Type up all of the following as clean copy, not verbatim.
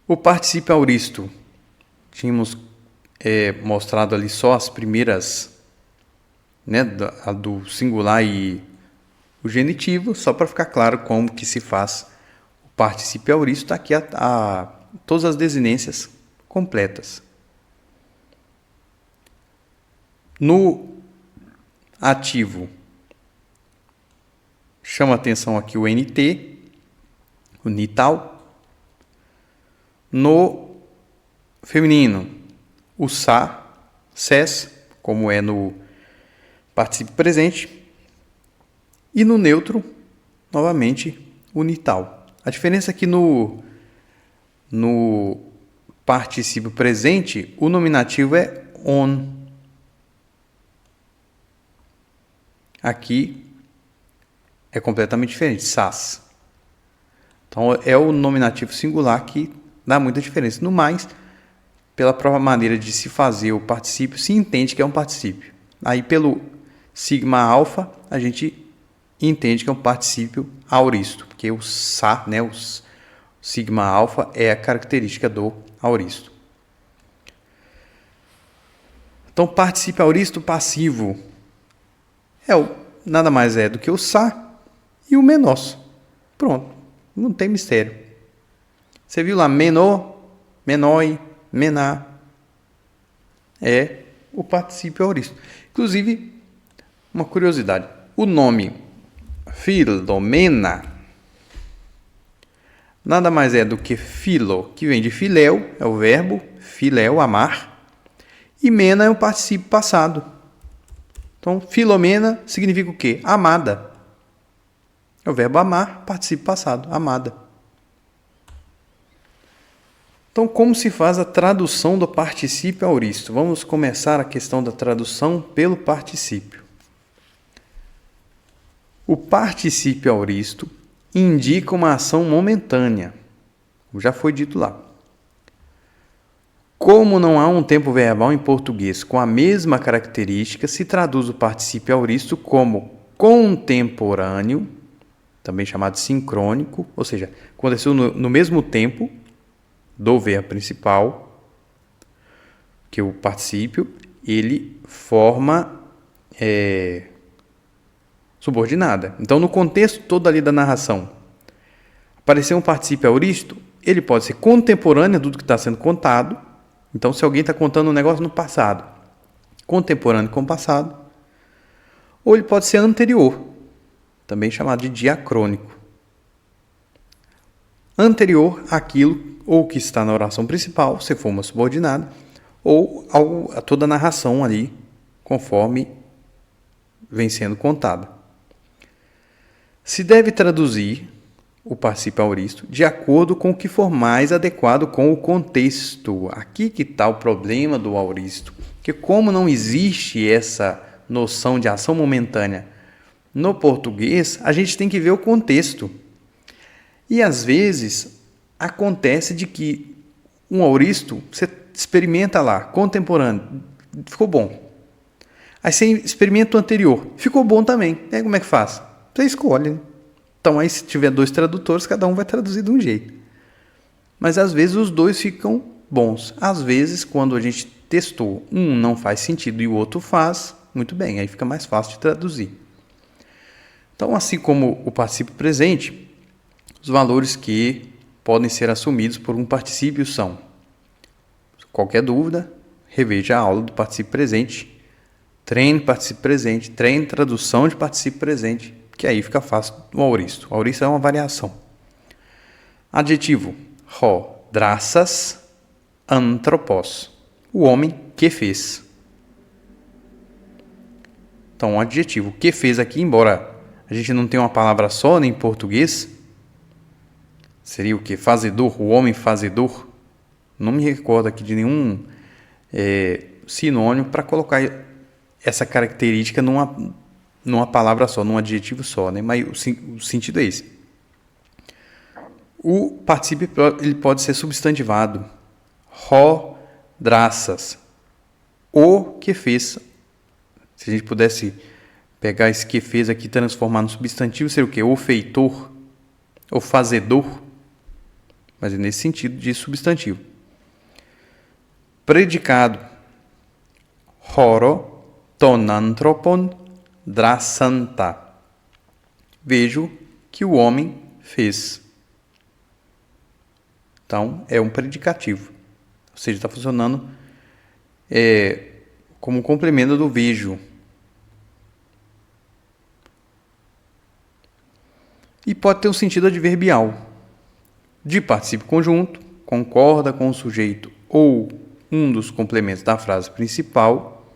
O particípio auristo, tínhamos mostrado ali só as primeiras, né, a do singular e o genitivo, só para ficar claro como que se faz o particípio auristo. Está aqui todas as desinências completas. No ativo, chama atenção aqui o NT, o nital. No feminino, o sa, ses, como é no particípio presente. E no neutro, novamente, o nital. A diferença é que no particípio presente, o nominativo é on. Aqui é completamente diferente, sas. Então, é o nominativo singular que dá muita diferença. No mais, pela própria maneira de se fazer o particípio, se entende que é um particípio. Aí, pelo sigma alfa, a gente entende que é um particípio auristo, porque o sa, né, o sigma alfa é a característica do auristo. Então, particípio auristo passivo nada mais é do que o sa e o menos. Pronto, não tem mistério. Você viu lá, menor, menoi, mená. É o particípio auristo. Inclusive, uma curiosidade. O nome Filomena nada mais é do que filo, que vem de filéu, é o verbo, filéu, amar. E mena é o particípio passado. Então, Filomena significa o quê? Amada. É o verbo amar, particípio passado, amada. Então, como se faz a tradução do particípio auristo? Vamos começar a questão da tradução pelo particípio. O particípio auristo indica uma ação momentânea, como já foi dito lá. Como não há um tempo verbal em português com a mesma característica, se traduz o particípio auristo como contemporâneo, também chamado sincrônico, ou seja, aconteceu no mesmo tempo do verbo principal, que o particípio, ele forma subordinada. Então, no contexto todo ali da narração, aparecer um particípio auristo, ele pode ser contemporâneo do que está sendo contado. Então, se alguém está contando um negócio no passado, contemporâneo com o passado, ou ele pode ser anterior, também chamado de diacrônico. Anterior àquilo ou que está na oração principal, se for uma subordinada, ou a toda a narração ali, conforme vem sendo contada. Se deve traduzir o particípio auristo de acordo com o que for mais adequado com o contexto. Aqui que está o problema do auristo, que como não existe essa noção de ação momentânea no português, a gente tem que ver o contexto. E às vezes acontece de que um auristo, você experimenta lá, contemporâneo, ficou bom. Aí você experimenta o anterior, ficou bom também. E aí como é que faz? Você escolhe, né? Então aí se tiver 2 tradutores, cada um vai traduzir de um jeito. Mas às vezes os 2 ficam bons. Às vezes, quando a gente testou, um não faz sentido e o outro faz, muito bem, aí fica mais fácil de traduzir. Então, assim como o particípio presente, os valores que podem ser assumidos por um particípio são: qualquer dúvida, reveja a aula do particípio presente, treine particípio presente, treine tradução de particípio presente, que aí fica fácil o auristo. O auristo é uma variação. Adjetivo: draças, antropos, o homem que fez. Então, o adjetivo que fez aqui, embora a gente não tenha uma palavra só em português, seria o que? Fazedor, o homem fazedor. Não me recordo aqui de nenhum sinônimo para colocar essa característica numa palavra só, num adjetivo só, né? Mas o sentido é esse. O particípio ele pode ser substantivado. Draças, o que fez. Se a gente pudesse pegar esse que fez aqui e transformar no substantivo, seria o quê? O feitor, o fazedor. mas é nesse sentido de substantivo. Predicado. Horo ton anthropon drasanta. Vejo que o homem fez. Então, é um predicativo. Ou seja, está funcionando como um complemento do vejo. E pode ter um sentido adverbial. De particípio conjunto, concorda com o sujeito ou um dos complementos da frase principal.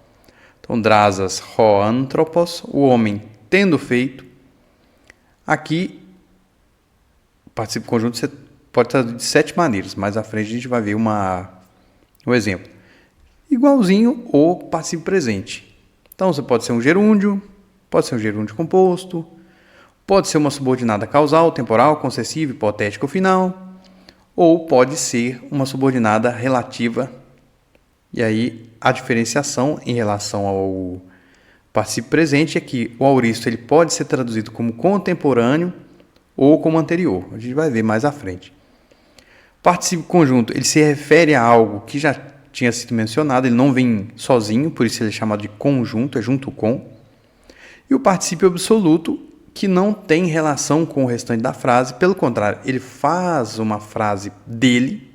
Então, drasas ho anthropos, o homem tendo feito. Aqui, o particípio conjunto você pode traduzir de 7 maneiras. Mais à frente a gente vai ver um exemplo. Igualzinho o particípio presente. Então, você pode ser um gerúndio, pode ser um gerúndio composto, pode ser uma subordinada causal, temporal, concessiva, hipotético final, ou pode ser uma subordinada relativa. E aí, a diferenciação em relação ao particípio presente é que o auristo ele pode ser traduzido como contemporâneo ou como anterior. A gente vai ver mais à frente. Particípio conjunto, ele se refere a algo que já tinha sido mencionado, ele não vem sozinho, por isso ele é chamado de conjunto, é junto com. E o particípio absoluto, que não tem relação com o restante da frase, pelo contrário, ele faz uma frase dele,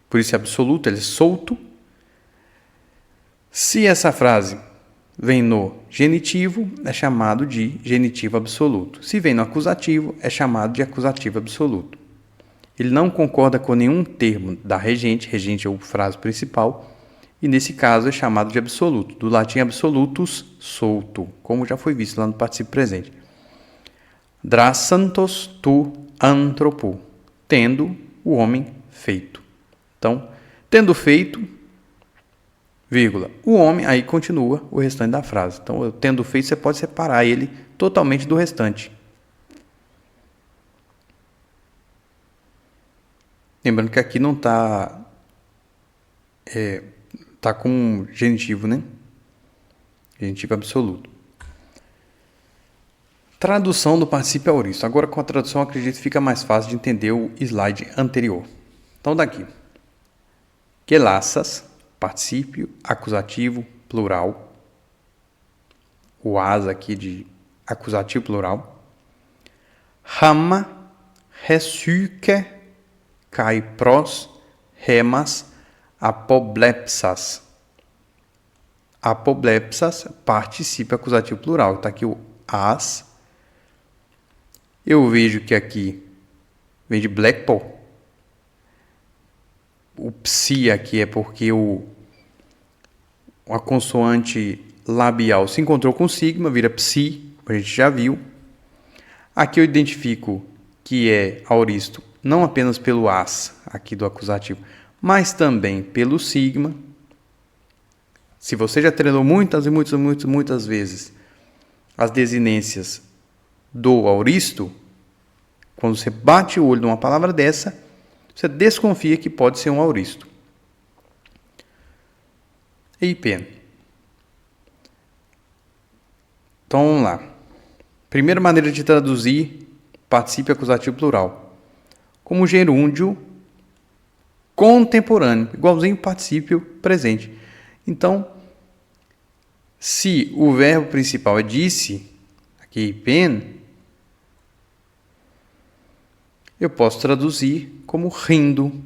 por isso é absoluto, ele é solto. Se essa frase vem no genitivo, é chamado de genitivo absoluto. Se vem no acusativo, é chamado de acusativo absoluto. Ele não concorda com nenhum termo da regente, regente é a frase principal, e nesse caso é chamado de absoluto, do latim absolutus, solto, como já foi visto lá no particípio presente. Drassantos tu anthropo, tendo o homem feito. Então, tendo feito, vírgula, o homem, aí continua o restante da frase. Então, tendo feito, você pode separar ele totalmente do restante. Lembrando que aqui não está com genitivo, né? Genitivo absoluto. Tradução do particípio auristo. Agora, com a tradução, acredito que fica mais fácil de entender o slide anterior. Então, daqui. Quelassas, particípio acusativo plural. O as aqui de acusativo plural. Rama, resuke, kai pros, remas, apoblepsas. Apoblepsas, particípio acusativo plural. Está aqui o as. Eu vejo que aqui vem de Blackpool. O psi aqui é porque a consoante labial se encontrou com sigma, vira psi, a gente já viu. Aqui eu identifico que é auristo não apenas pelo as, aqui do acusativo, mas também pelo sigma. Se você já treinou muitas vezes as desinências do auristo, quando você bate o olho numa palavra dessa, você desconfia que pode ser um auristo. Eipen. Então, vamos lá. Primeira maneira de traduzir particípio acusativo plural. Como gerúndio contemporâneo, igualzinho particípio presente. Então, se o verbo principal é disse, aqui eipen, eu posso traduzir como rindo,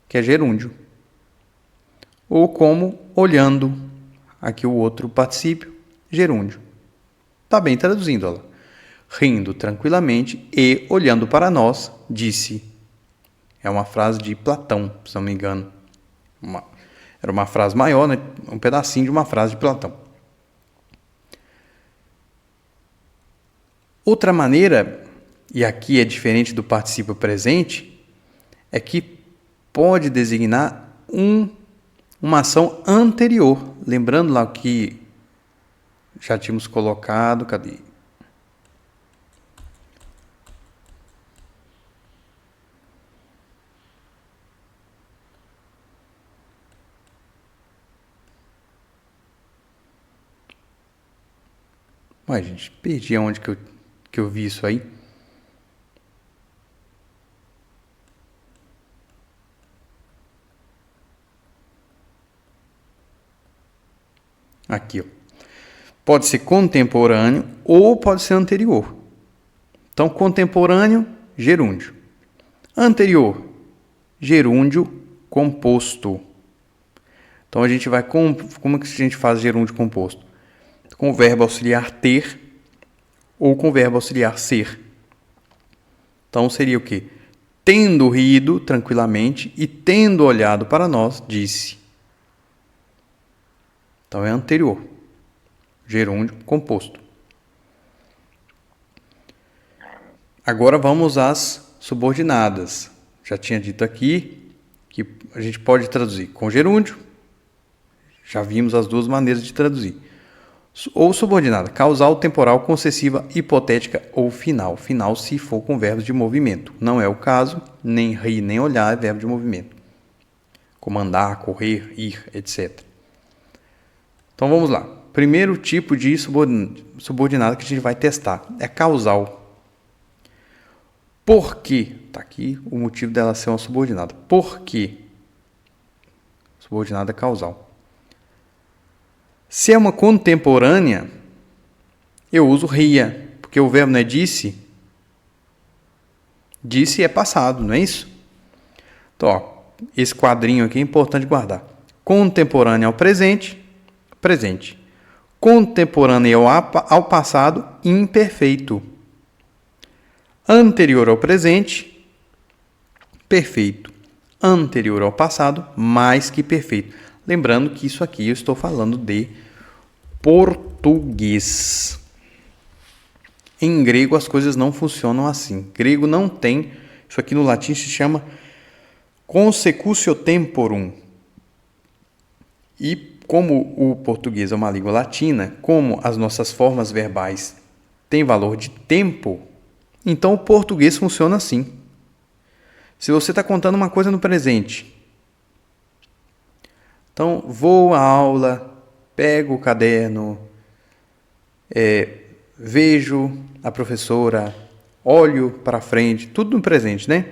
que é gerúndio. Ou como olhando, aqui o outro particípio, gerúndio. Está bem traduzindo, olha. Rindo tranquilamente e olhando para nós, disse. É uma frase de Platão, se não me engano. Era uma frase maior, né? Um pedacinho de uma frase de Platão. Outra maneira, e aqui é diferente do particípio presente, é que pode designar uma ação anterior. Lembrando lá que já tínhamos colocado, cadê? Ué, gente, perdi aonde que eu vi isso aí. Aqui, ó. Pode ser contemporâneo ou pode ser anterior. Então, contemporâneo, gerúndio. Anterior, gerúndio composto. Então, a gente vai como que a gente faz gerúndio composto? Com o verbo auxiliar ter ou com o verbo auxiliar ser. Então, seria o quê? Tendo rido tranquilamente e tendo olhado para nós, disse. Então, é anterior. Gerúndio composto. Agora vamos às subordinadas. Já tinha dito aqui que a gente pode traduzir com gerúndio. Já vimos as duas maneiras de traduzir. Ou subordinada, causal, temporal, concessiva, hipotética ou final. Final se for com verbos de movimento. Não é o caso, nem rir, nem olhar é verbo de movimento. Como andar, correr, ir, etc. Então vamos lá. Primeiro tipo de subordinada que a gente vai testar é causal. Por quê? Está aqui o motivo dela ser uma subordinada. Por quê? Subordinada causal. Se é uma contemporânea, eu uso ria, porque o verbo não é disse. Disse é passado, não é isso? Então, ó, esse quadrinho aqui é importante guardar. Contemporâneo ao presente, presente. Contemporâneo ao passado, imperfeito. Anterior ao presente, perfeito. Anterior ao passado, mais que perfeito. Lembrando que isso aqui eu estou falando de português. Em grego as coisas não funcionam assim. Grego não tem, isso aqui no latim se chama consecutio temporum. E como o português é uma língua latina, como as nossas formas verbais têm valor de tempo, então o português funciona assim. Se você está contando uma coisa no presente, então vou à aula, pego o caderno, vejo a professora, olho para frente, tudo no presente, né?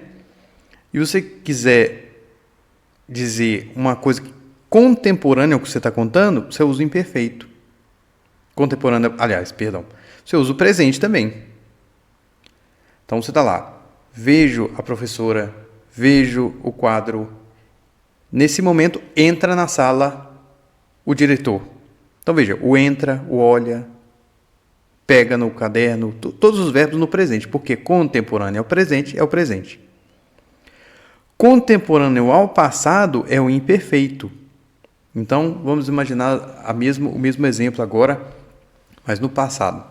E você quiser dizer uma coisa contemporânea ao que você está contando, você usa o imperfeito. Contemporânea, aliás, perdão. Você usa o presente também. Então você está lá, vejo a professora, vejo o quadro. Nesse momento, entra na sala o diretor. Então veja, o entra, o olha, pega no caderno, todos os verbos no presente, porque contemporâneo ao presente é o presente. Contemporâneo ao passado é o imperfeito. Então, vamos imaginar o mesmo exemplo agora, mas no passado.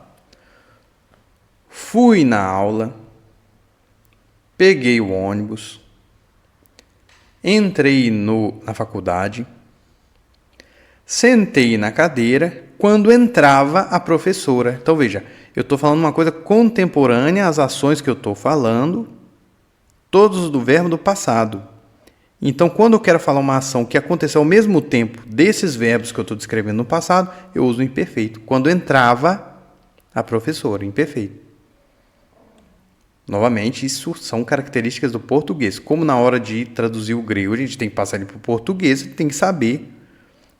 Fui na aula, peguei o ônibus, entrei na faculdade, sentei na cadeira quando entrava a professora. Então, veja, eu estou falando uma coisa contemporânea às ações que eu estou falando, todos do verbo do passado. Então, quando eu quero falar uma ação que aconteceu ao mesmo tempo desses verbos que eu estou descrevendo no passado, eu uso o imperfeito. Quando entrava a professora, imperfeito. Novamente, isso são características do português. Como na hora de traduzir o grego, a gente tem que passar ele para o português, tem que saber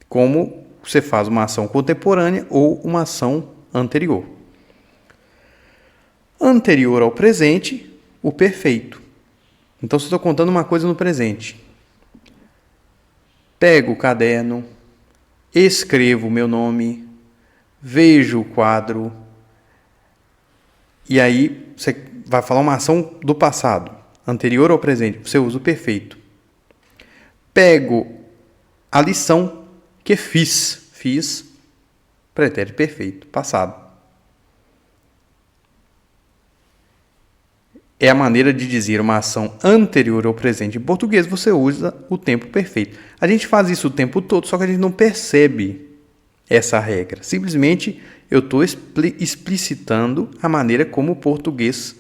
como você faz uma ação contemporânea ou uma ação anterior. Anterior ao presente, o perfeito. Então, se eu estou contando uma coisa no presente, pego o caderno, escrevo o meu nome, vejo o quadro, e aí você vai falar uma ação do passado, anterior ao presente, você usa o perfeito. Pego a lição que fiz, pretérito perfeito, passado. É a maneira de dizer uma ação anterior ao presente. Em português, você usa o tempo perfeito. A gente faz isso o tempo todo, só que a gente não percebe essa regra. Simplesmente, eu estou explicitando a maneira como o português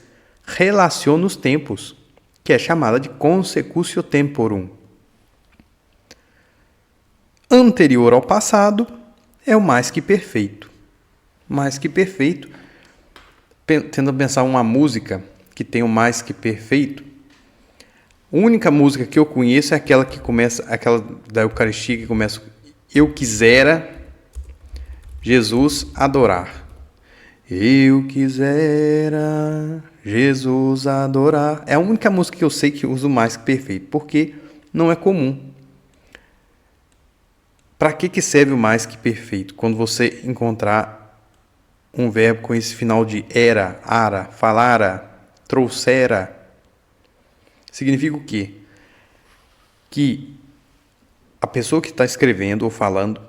relaciona os tempos, que é chamada de consecutio temporum. Anterior ao passado é o mais que perfeito. Mais que perfeito, tentando pensar uma música que tem o mais que perfeito. A única música que eu conheço é aquela que começa, aquela da Eucaristia que começa eu quisera, Jesus adorar. Eu quisera Jesus adorar. É a única música que eu sei que uso mais que perfeito, porque não é comum. Para que serve o mais que perfeito? Quando você encontrar um verbo com esse final de era, ara, falara, trouxera, significa o quê? Que a pessoa que está escrevendo ou falando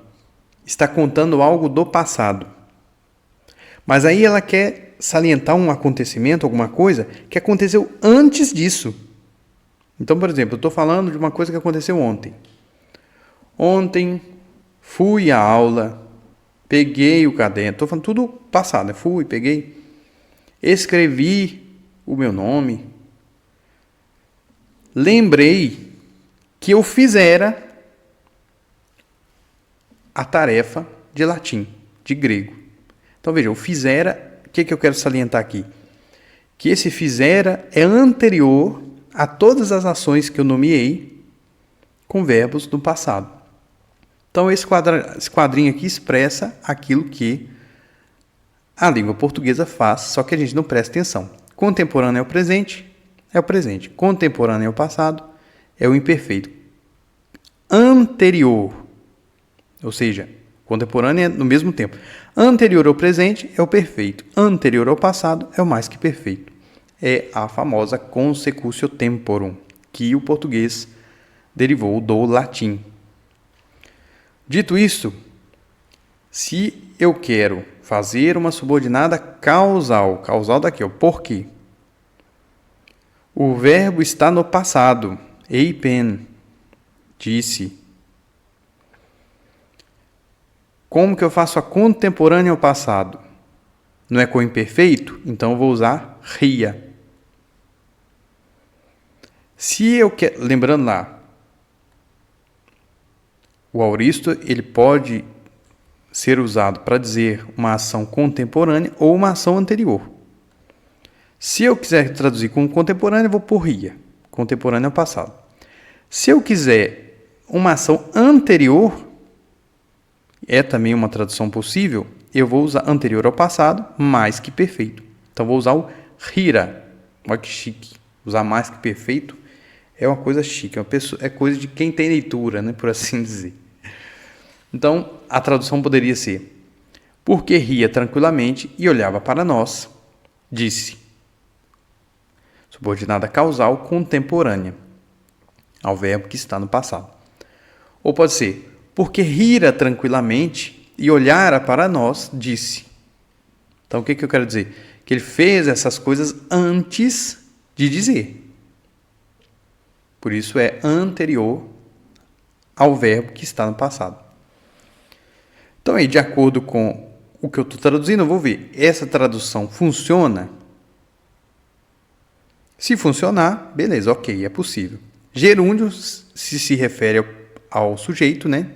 está contando algo do passado. Mas aí ela quer salientar um acontecimento, alguma coisa que aconteceu antes disso. Então, por exemplo, eu estou falando de uma coisa que aconteceu ontem. Ontem fui à aula, peguei o caderno, estou falando tudo passado, né? Fui, peguei, escrevi o meu nome, lembrei que eu fizera a tarefa de latim, de grego. Então veja, o fizera, o que eu quero salientar aqui? Que esse fizera é anterior a todas as ações que eu nomeei com verbos do passado. Então esse quadrinho aqui expressa aquilo que a língua portuguesa faz, só que a gente não presta atenção. Contemporâneo é o presente. Contemporâneo é o passado, é o imperfeito. Anterior, ou seja, contemporâneo é no mesmo tempo. Anterior ao presente é o perfeito. Anterior ao passado é o mais que perfeito. É a famosa consecutio temporum, que o português derivou do latim. Dito isso, se eu quero fazer uma subordinada causal daqui, ó, por quê? O verbo está no passado. Eipen, disse. Como que eu faço a contemporânea ao passado? Não é com imperfeito? Então eu vou usar ria. Se eu quero, lembrando lá, o auristo ele pode ser usado para dizer uma ação contemporânea ou uma ação anterior. Se eu quiser traduzir como contemporânea, eu vou por ria. Contemporânea ao passado. Se eu quiser uma ação anterior, é também uma tradução possível, eu vou usar anterior ao passado, mais que perfeito. Então, vou usar o rira. Olha que chique. Usar mais que perfeito é uma coisa chique. É coisa de quem tem leitura, né, por assim dizer. Então, a tradução poderia ser: porque ria tranquilamente e olhava para nós, disse. Subordinada causal contemporânea ao verbo que está no passado. Ou pode ser: porque rira tranquilamente e olhara para nós, disse. Então, o que eu quero dizer? Que ele fez essas coisas antes de dizer. Por isso, é anterior ao verbo que está no passado. Então, aí, de acordo com o que eu estou traduzindo, eu vou ver. Essa tradução funciona? Se funcionar, beleza, ok, é possível. Gerúndio se refere ao sujeito, né?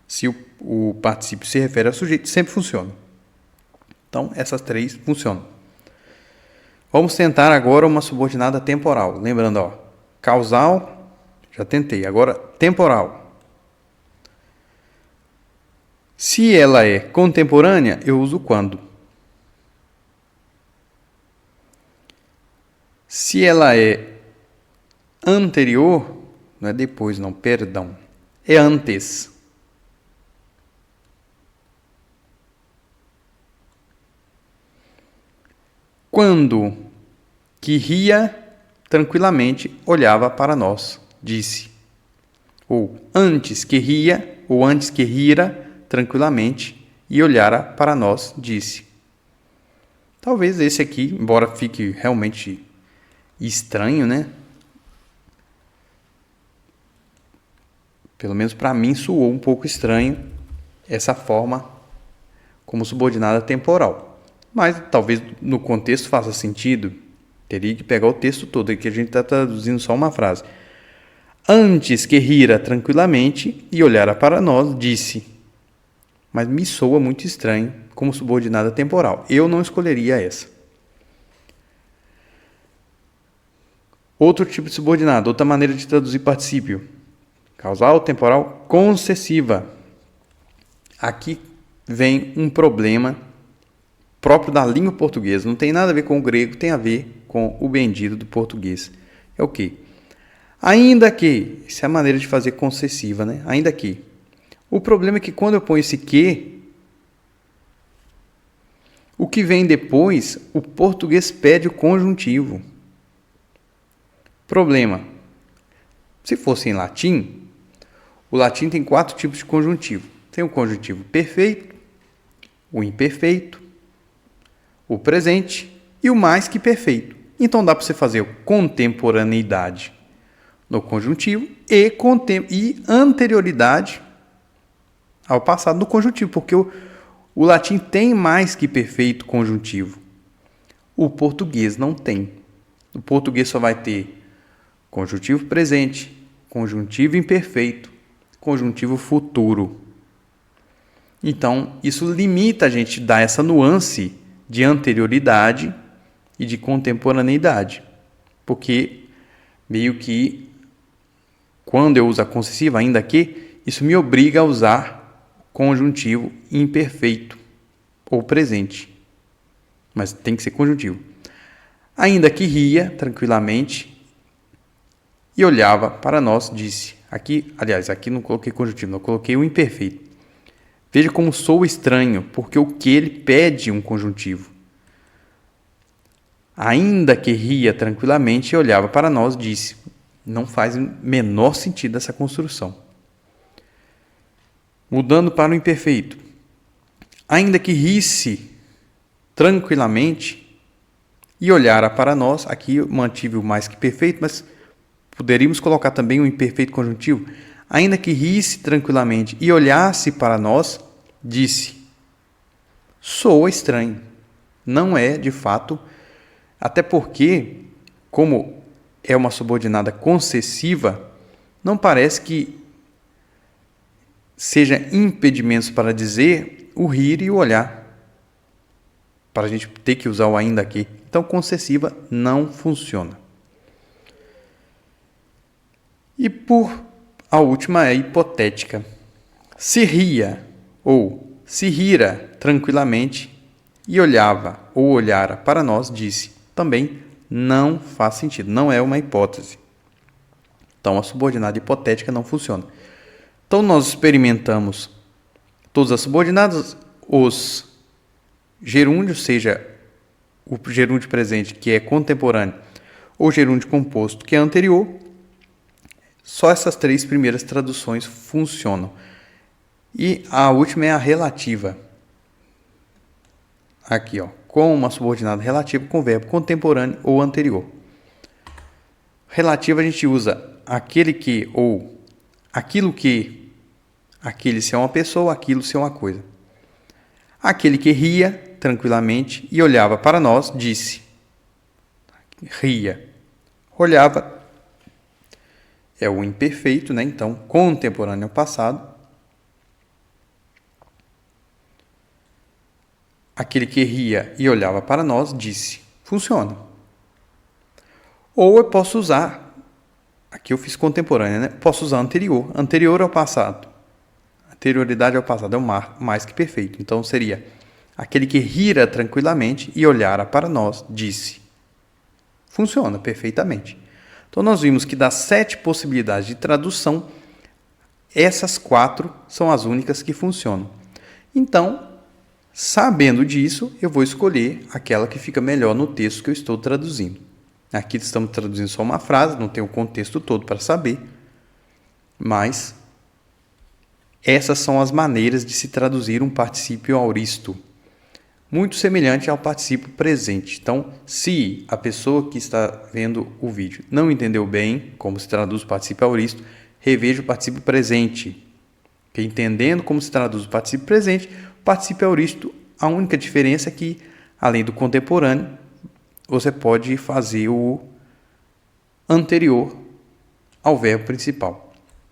Se o particípio se refere ao sujeito, sempre funciona. Então, essas três funcionam. Vamos tentar agora uma subordinada temporal. Lembrando, ó, causal, já tentei. Agora, temporal. Se ela é contemporânea, eu uso quando. Se ela é anterior, não é depois, não, perdão. É antes. Quando que ria tranquilamente, olhava para nós, disse. Ou antes que ria, ou antes que rira tranquilamente e olhara para nós, disse. Talvez esse aqui, embora fique realmente estranho, né? Pelo menos para mim soou um pouco estranho essa forma como subordinada temporal. Mas talvez no contexto faça sentido. Teria que pegar o texto todo, aqui a gente está traduzindo só uma frase. Antes que rira tranquilamente e olhara para nós, disse. Mas me soa muito estranho como subordinada temporal. Eu não escolheria essa. Outro tipo de subordinado, outra maneira de traduzir particípio. Causal, temporal, concessiva. Aqui, vem um problema próprio da língua portuguesa. Não tem nada a ver com o grego, tem a ver com o bendito do português. É o quê? Ainda que, isso é a maneira de fazer concessiva, né? Ainda que. O problema é que quando eu ponho esse que, o que vem depois, o português pede o conjuntivo. Problema. Se fosse em latim, o latim tem 4 tipos de conjuntivo. Tem o conjuntivo perfeito, o imperfeito, o presente e o mais que perfeito. Então dá para você fazer contemporaneidade no conjuntivo e anterioridade ao passado no conjuntivo, porque o latim tem mais que perfeito conjuntivo. O português não tem. O português só vai ter conjuntivo presente, conjuntivo imperfeito, conjuntivo futuro. Então, isso limita a gente dar essa nuance de anterioridade e de contemporaneidade. Porque, meio que, quando eu uso a concessiva, ainda que, isso me obriga a usar conjuntivo imperfeito ou presente. Mas tem que ser conjuntivo. Ainda que ria tranquilamente e olhava para nós, disse. Aqui não coloquei conjuntivo, não coloquei o imperfeito. Veja como sou estranho, porque o que ele pede um conjuntivo. Ainda que ria tranquilamente e olhava para nós, disse. Não faz o menor sentido essa construção. Mudando para o imperfeito. Ainda que risse tranquilamente e olhara para nós, aqui eu mantive o mais que perfeito, mas poderíamos colocar também o imperfeito conjuntivo. Ainda que risse tranquilamente e olhasse para nós, disse. Soa estranho. Não é, de fato, até porque, como é uma subordinada concessiva, não parece que seja impedimentos para dizer o rir e o olhar, para a gente ter que usar o ainda que. Então, concessiva não funciona. E a última é hipotética. Se ria ou se rira tranquilamente e olhava ou olhara para nós, disse. Também não faz sentido, não é uma hipótese. Então, a subordinada hipotética não funciona. Então, nós experimentamos todas as subordinadas, os gerúndios, seja o gerúndio presente, que é contemporâneo, ou gerúndio composto, que é anterior. Só essas 3 primeiras traduções funcionam. E a última é a relativa. Aqui, com uma subordinada relativa com verbo contemporâneo ou anterior. Relativa a gente usa aquele que ou aquilo que, aquele se é uma pessoa, aquilo se é uma coisa. Aquele que ria tranquilamente e olhava para nós, disse. Ria. Olhava é o imperfeito, né? Então, contemporâneo ao passado. Aquele que ria e olhava para nós, disse. Funciona. Ou eu posso usar, aqui eu fiz contemporânea, né? Posso usar anterior. Anterior ao passado. Anterioridade ao passado é o mais que perfeito. Então, seria aquele que rira tranquilamente e olhara para nós, disse. Funciona perfeitamente. Então, nós vimos que das 7 possibilidades de tradução, essas 4 são as únicas que funcionam. Então, sabendo disso, eu vou escolher aquela que fica melhor no texto que eu estou traduzindo. Aqui estamos traduzindo só uma frase, não tem o contexto todo para saber, mas essas são as maneiras de se traduzir um particípio auristo, muito semelhante ao particípio presente. Então, se a pessoa que está vendo o vídeo não entendeu bem como se traduz o particípio auristo, reveja o particípio presente. Porque entendendo como se traduz o particípio presente, o particípio auristo, a única diferença é que, além do contemporâneo, você pode fazer o anterior ao verbo principal.